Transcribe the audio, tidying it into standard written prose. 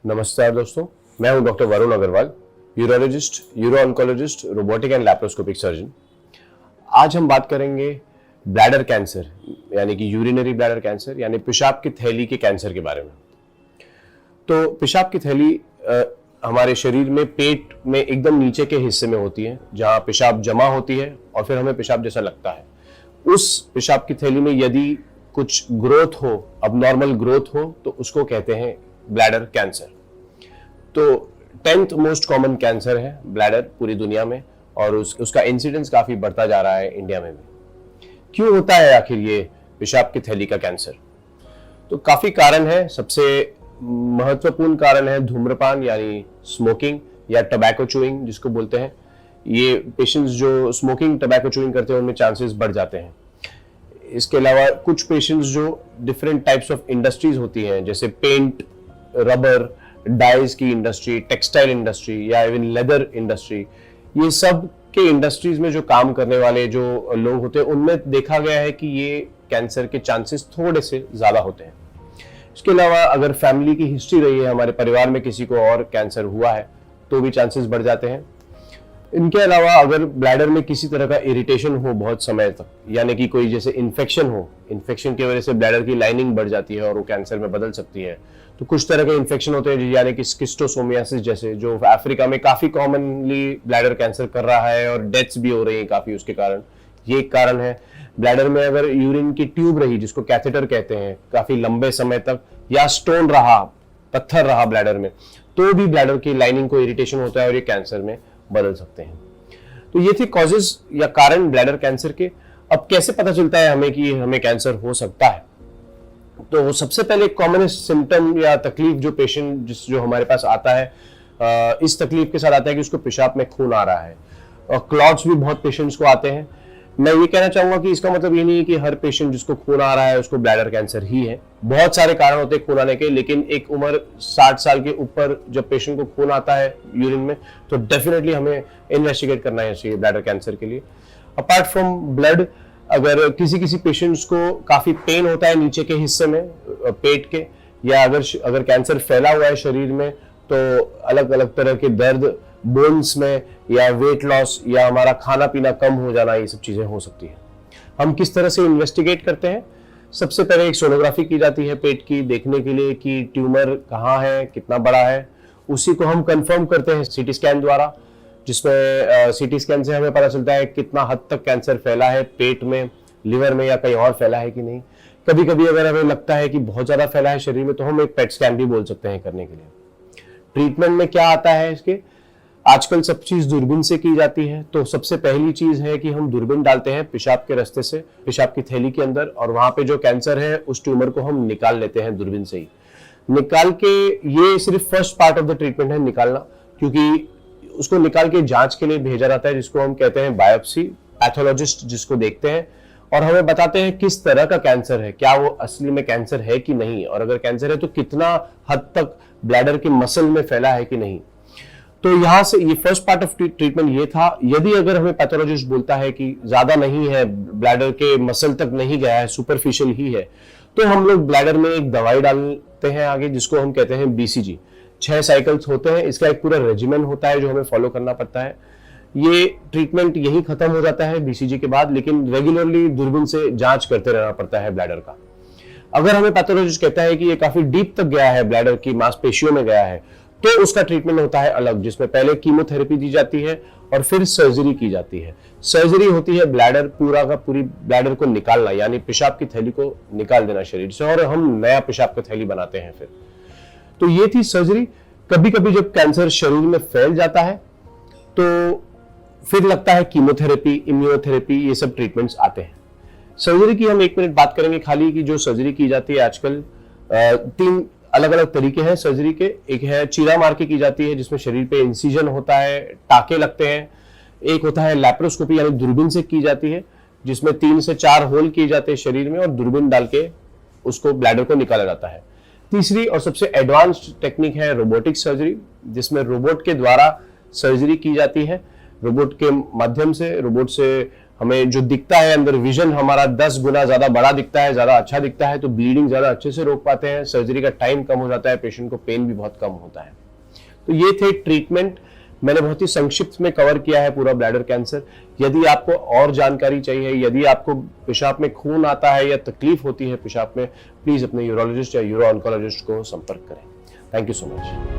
नमस्कार दोस्तों, मैं हूं doctor Varun Agrawal, urologist, uro oncologist, robotic and laparoscopic surgeon. आज हम बात करेंगे ब्लैडर कैंसर यानी कि यूरिनरी ब्लैडर कैंसर यानी पेशाब की थैली के कैंसर के बारे में। तो पेशाब की थैली हमारे शरीर में पेट में एकदम नीचे के हिस्से में होती है, जहां पेशाब जमा होती है और फिर हमें पेशाब जैसा लगता है। उस पेशाब की थैली में यदि कुछ ग्रोथ हो, अबनॉर्मल ग्रोथ हो, तो उसको कहते हैं ब्लैडर कैंसर। तो 10th मोस्ट कॉमन कैंसर है ब्लैडर पूरी दुनिया में, और उसका इंसिडेंस काफी बढ़ता जा रहा है इंडिया में भी। क्यों होता है आखिर ये पेशाब की थैली का कैंसर? तो काफी कारण है। सबसे महत्वपूर्ण कारण है धूम्रपान यानी स्मोकिंग या टबैको चूइंग जिसको बोलते हैं। ये पेशेंट्स जो स्मोकिंग टबैको चूइंग करते हैं उनमें चांसेस बढ़ जाते हैं। इसके अलावा कुछ पेशेंट्स जो डिफरेंट टाइप्स ऑफ इंडस्ट्रीज होती हैं, जैसे पेंट, रबर, डाइज की इंडस्ट्री, टेक्सटाइल इंडस्ट्री या इवन लेदर इंडस्ट्री, ये सब के इंडस्ट्रीज में जो काम करने वाले जो लोग होते हैं उनमें देखा गया है कि ये कैंसर के चांसेस थोड़े से ज्यादा होते हैं। इसके अलावा अगर फैमिली की हिस्ट्री रही है, हमारे परिवार में किसी को और कैंसर हुआ है, तो भी चांसेस बढ़ जाते हैं। इनके अलावा अगर ब्लैडर में किसी तरह का इरिटेशन हो बहुत समय तक, यानी कि कोई जैसे इन्फेक्शन हो, इन्फेक्शन की वजह से ब्लैडर की लाइनिंग बढ़ जाती है और वो कैंसर में बदल सकती है। तो कुछ तरह के इन्फेक्शन होते हैं यानी कि स्किस्टोसोमियासिस जैसे, जो अफ्रीका में काफी कॉमनली ब्लैडर कैंसर कर रहा है और डेथ्स भी हो रही हैं काफी उसके कारण। ये एक कारण है। ब्लैडर में अगर यूरिन की ट्यूब रही, जिसको कैथेटर कहते हैं, काफी लंबे समय तक, या स्टोन रहा, पत्थर रहा ब्लैडर में, तो भी ब्लैडर की लाइनिंग को इरिटेशन होता है और ये कैंसर में बदल सकते हैं। तो ये थे कॉजेज या कारण ब्लैडर कैंसर के। अब कैसे पता चलता है हमें कि हमें कैंसर हो सकता है? तो सबसे पहले कॉमनेस्ट सिम्टम या तकलीफ जो पेशेंट जो हमारे पास आता है, इस तकलीफ के साथ आता है कि उसको पेशाब में खून आ रहा है, और क्लॉट्स भी बहुत पेशेंट्स को आते हैं। मैं ये कहना चाहूंगा कि इसका मतलब ये नहीं है कि हर पेशेंट जिसको खून आ रहा है उसको ब्लैडर कैंसर ही है। बहुत सारे कारण होते हैं खून आने के, लेकिन एक उम्र 60 साल के ऊपर जब पेशेंट को खून आता है यूरिन में, तो डेफिनेटली हमें इन्वेस्टिगेट करना है चाहिए ब्लैडर कैंसर के लिए। अपार्ट फ्रॉम ब्लड, अगर किसी पेशेंट्स को काफी पेन होता है नीचे के हिस्से में पेट के, या अगर कैंसर फैला हुआ है शरीर में, तो अलग अलग तरह के दर्द बोन्स में, या वेट लॉस, या हमारा खाना पीना कम हो जाना, ये सब चीजें हो सकती है। हम किस तरह से इन्वेस्टिगेट करते हैं? सबसे पहले एक सोनोग्राफी की जाती है पेट की, देखने के लिए कि ट्यूमर कहाँ है, कितना बड़ा है। उसी को हम कंफर्म करते हैं सीटी स्कैन द्वारा, जिसमें सीटी स्कैन से हमें पता चलता है कितना हद तक कैंसर फैला है पेट में, लिवर में, या कहीं और फैला है कि नहीं। कभी कभी अगर हमें लगता है कि बहुत ज्यादा फैला है शरीर में, तो हम एक पेट स्कैन भी बोल सकते हैं करने के लिए। ट्रीटमेंट में क्या आता है इसके? आजकल सब चीज दूरबीन से की जाती है। तो सबसे पहली चीज है कि हम दूरबीन डालते हैं पेशाब के रास्ते से पेशाब की थैली के अंदर, और वहां पे जो कैंसर है उस ट्यूमर को हम निकाल लेते हैं दूरबीन से ही। निकाल के, ये सिर्फ first part of the treatment है निकालना, क्योंकि उसको निकाल के जांच के लिए भेजा जाता है, जिसको हम कहते हैं बायोप्सी। पैथोलॉजिस्ट जिसको देखते हैं और हमें बताते हैं किस तरह का कैंसर है, क्या वो असली में कैंसर है कि नहीं, और अगर कैंसर है तो कितना हद तक ब्लैडर के मसल में फैला है कि नहीं। तो यहां से ये फर्स्ट पार्ट ऑफ ट्रीटमेंट ये था। यदि अगर हमें पैथोलॉजिस्ट बोलता है कि ज्यादा नहीं है, ब्लैडर के मसल तक नहीं गया है, सुपरफिशियल ही है, तो हम लोग ब्लैडर में एक दवाई डालते हैं आगे, जिसको हम कहते हैं बीसीजी। 6 साइकिल्स होते हैं, इसका एक पूरा रेजिमेंट होता है जो हमें फॉलो करना पड़ता है। ये ट्रीटमेंट यही खत्म हो जाता है बीसीजी के बाद, लेकिन रेगुलरली दूरबीन से जांच करते रहना पड़ता है ब्लैडर का। अगर हमें पैथोलॉजिस्ट कहता है कि ये काफी डीप तक गया है, ब्लैडर की मांसपेशियों में गया है, तो उसका ट्रीटमेंट होता है अलग, जिसमें पहले कीमोथेरेपी दी जाती है और फिर सर्जरी की जाती है। सर्जरी होती है ब्लैडर पूरा का पूरी ब्लैडर को निकालना, यानी पेशाब की थैली को निकाल देना शरीर से, और हम नया पेशाब की थैली बनाते हैं फिर। तो ये थी सर्जरी। कभी कभी जब कैंसर शरीर में फैल जाता है तो फिर लगता है कीमोथेरेपी, इम्यूनोथेरेपी, ये सब ट्रीटमेंट्स आते हैं। सर्जरी की हम 1 मिनट बात करेंगे खाली, कि जो सर्जरी की जाती है आजकल 3 अलग अलग तरीके हैं सर्जरी के। एक है चीरा मार के की जाती है, जिसमें शरीर पे इंसिजन होता है, टाके लगते हैं। एक होता है लैप्रोस्कोपी, यानी दूरबीन से की जाती है, जिसमें 3 से 4 होल किए जाते हैं शरीर में और दूरबीन डाल के उसको ब्लैडर को निकाला जाता है। तीसरी और सबसे एडवांस्ड टेक्निक है रोबोटिक सर्जरी, जिसमें रोबोट के द्वारा सर्जरी की जाती है। रोबोट के माध्यम से, रोबोट से हमें जो दिखता है अंदर विजन हमारा 10 गुना ज्यादा बड़ा दिखता है, ज्यादा अच्छा दिखता है, तो ब्लीडिंग ज्यादा अच्छे से रोक पाते हैं, सर्जरी का टाइम कम हो जाता है, पेशेंट को पेन भी बहुत कम होता है। तो ये थे ट्रीटमेंट, मैंने बहुत ही संक्षिप्त में कवर किया है पूरा ब्लैडर कैंसर। यदि आपको और जानकारी चाहिए, यदि आपको पेशाब में खून आता है या तकलीफ होती है पेशाब में, प्लीज अपने यूरोलॉजिस्ट या यूरो ऑन्कोलॉजिस्ट को संपर्क करें। Thank you so much.